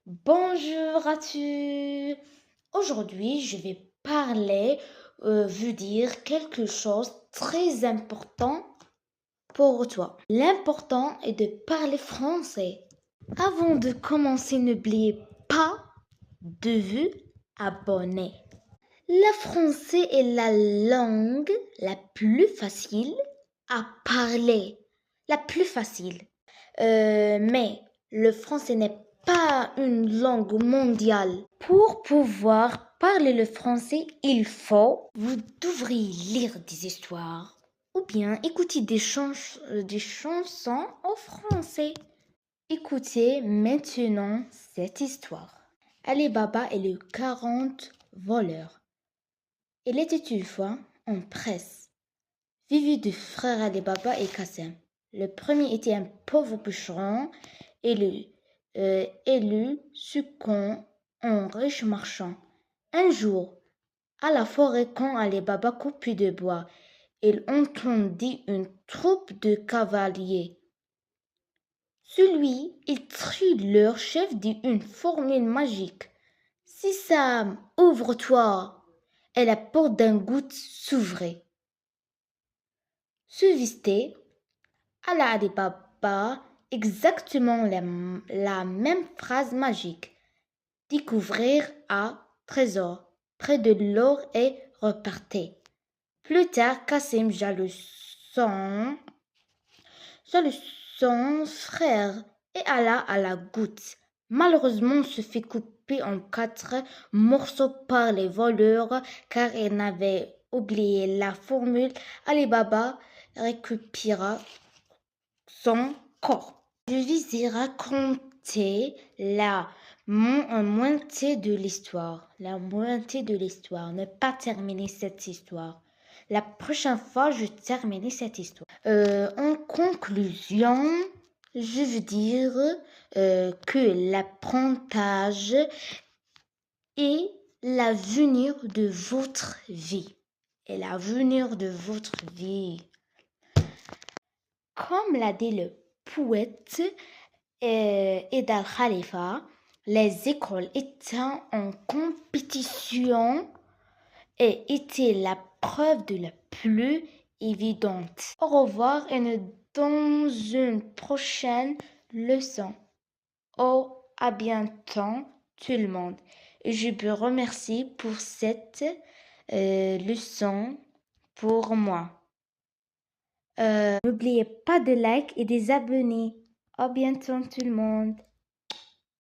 Bonjour à tous. Aujourd'hui, je vais vous dire quelque chose de très important pour toi. L'important est de parler français. Avant de commencer, n'oubliez pas de vous abonner. Le français est la langue la plus facile à parler, la plus facile. Mais le français n'est pas une langue mondiale. Pour pouvoir parler le français, vous devriez lire des histoires ou bien écouter des chansons en français. Écoutez maintenant cette histoire. Ali Baba et les 40 voleurs. Il était une fois en presse, vivait deux frères Ali Baba et Qassem. Le premier était un pauvre bûcheron et le second un riche marchand. Un jour, à la forêt, quand Ali Baba coupait de bois, il entendit une troupe de cavaliers. Il trie leur chef dit une formule magique. Sisam, ouvre-toi! Et la porte d'un goutte s'ouvrait. Subsistait à la Ali Baba exactement la même phrase magique. Découvrir un trésor près de l'or et repartait. Plus tard, Kassim jaloux son frère et alla à la goutte. Malheureusement, se fit couper en 4 morceaux par les voleurs car il n'avait oublié la formule. Ali Baba récupéra son corps. Je vais y raconter la moitié de l'histoire. La moitié de l'histoire. Ne pas terminer cette histoire. La prochaine fois, je termine cette histoire. En conclusion, je veux dire que l'apprentissage est l'avenir de votre vie. Et l'avenir de votre vie. Comme l'a dit le poète Eid al-Khalifa, les écoles étaient en compétition et étaient la preuve de la plus évidente. Au revoir et dans une prochaine leçon. À bientôt tout le monde. Et je vous remercie pour cette leçon pour moi. N'oubliez pas de like et des abonnés. À bientôt tout le monde.